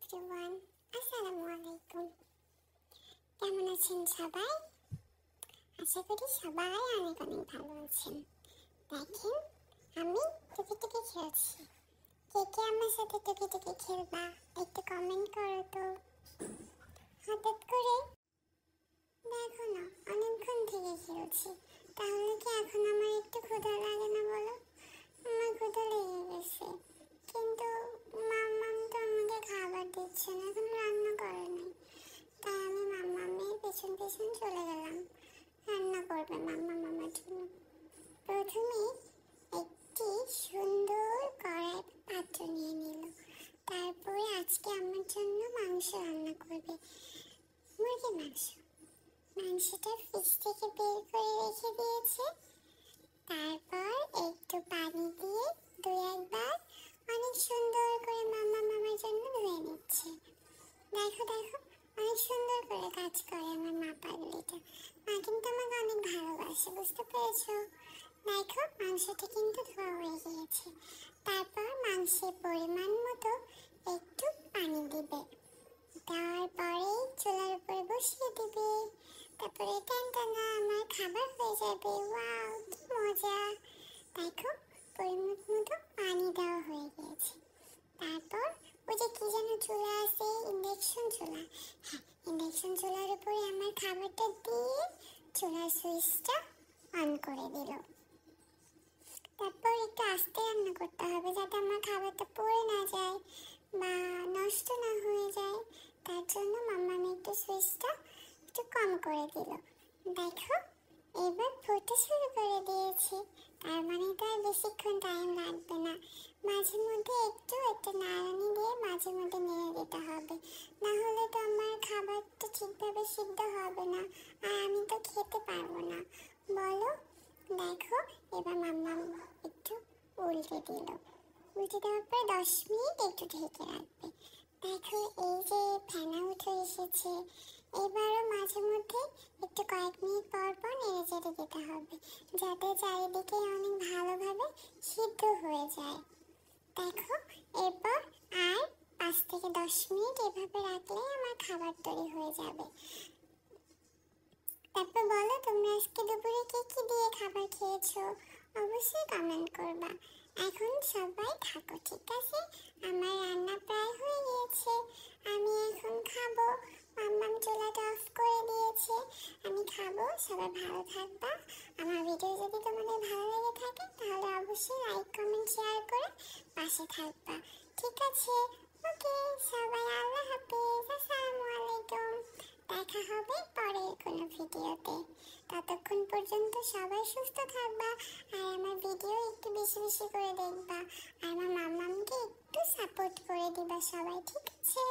Everyone, আসসালামু আলাইকুম। কেমন আছেন সবাই? আশা করি সবাই অনেক অনেক ভালো আছেন। দেখেন, আমি টুকি টুকি খেলছি। কে কে আমার সাথে টুকি টুকি খেলবা একটু কমেন্ট করো তো। হঠাৎ করে দেখো না, অনেকক্ষণ থেকে খেলছি, তাহলে কি এখন আমার একটু ক্ষুধা লাগে না বলো? আমার ক্ষুধা লেগে গেছে, কিন্তু মাম্মাম তো আমাকে খাবার দিচ্ছে না, এখন রান্না করে নাই। তাই আমি মাম্মামের পেছন পেছন চলে গেলাম। রান্না করবে মাম্মাম আমার জন্য। প্রথমে একটি সুন্দর কড়াই পাত্র নিয়ে নিল। তারপরে আজকে আমার জন্য মাংস রান্না করবে, মুরগির মাংস। মাংসটা ফ্রিজ থেকে বের করে রেখে দিয়েছে। তারপর একটু পানি দিয়ে দুই একবার অনেক সুন্দর করে মাম্মাম আমার জন্য ধুয়ে নিচ্ছে। দেখো দেখো, অনেক সুন্দর করে কাজ করে আমার মা পাগলিটা। মা কিন্তু আমাকে অনেক ভালোবাসে, বুঝতে পেরেছো? দেখো, মাংসটা কিন্তু ধোয়া হয়ে গিয়েছে। তারপর মাংসের পরিমাণ মতো একটু পানি দিবে, দেওয়ার পরে চুলার উপরে বসিয়ে দিবে। তারপরে টানটানা আমার খাবার হয়ে যাবে। ওয়াও, কি মজা! দেখো, পরিমাণ মতো পানি দেওয়া হয়ে গিয়েছে। তারপর ওই যে কি যেন চুলা আছে, ইন্ডাকশন চুলা। হ্যাঁ, ইন্ডাকশন চুলার উপরে আমার খাবারটা দিয়ে চুলার সুইচটা অন করে দিল। তারপর একটু আস্তে রান্না করতে হবে, যাতে আমার খাবারটা পড়ে না যায় বা নষ্ট না হয়ে যায়। তার জন্য মাম্মাম একটু সুইচটা একটু কম করে দিল। দেখো, এবার ফুটতে শুরু করে দিয়েছে। তার মানে তো আর বেশিক্ষণ টাইম লাগবে না। মাঝে মধ্যে একটু একটু নাড়ানি দিয়ে মাঝে মধ্যে নেড়ে দিতে হবে, না হলে তো আমার খাবারটা ঠিকভাবে সিদ্ধ হবে না, আর আমি তো খেতে পারবো না, বলো? দেখো, এবার মাম্মাম একটু উল্টে দিল। উল্টে দেওয়ার পর 10 মিনিট একটু ঢেকে রাখবে। দেখো, এই যে ফেনা উঠে এসেছে। এবারও মাঝে মধ্যে একটু কয়েক মিনিট পর পর নেড়ে চেড়ে দিতে হবে, যাতে চারিদিকে অনেক ভালোভাবে সিদ্ধ হয়ে যায়। দেখো, এরপর আর 5 থেকে 10 মিনিট এভাবে রাখলেই আমার খাবার তৈরি হয়ে যাবে। তারপর বলো, তোমরা আজকে দুপুরে কি কি দিয়ে খাবার খেয়েছো? অবশ্যই কমেন্ট করবা। এখন সবাই থাকো, ঠিক আছে? আমার রান্না প্রায় হয়ে গিয়েছে, আমি এখন খাবো। মাম্মাম চুলাটা অফ করে দিয়েছে, আমি খাবো। সবাই ভালো থাকবা। আমার ভিডিও যদি তোমাদের ভালো লেগে থাকে তাহলে অবশ্যই লাইক কমেন্ট শেয়ার করে পাশে থাকবা, ঠিক আছে? ওকে, সবাই আল্লাহ হাফেজ, আসসালামু আলাইকুম। দেখা হবে পরের কোনো ভিডিওতে। ততক্ষণ পর্যন্ত সবাই সুস্থ থাকবা, আর আমার ভিডিও একটু বেশি বেশি করে দেখবা, আর আমার মাম্মামকে একটু সাপোর্ট করে দিবা সবাই, ঠিক আছে?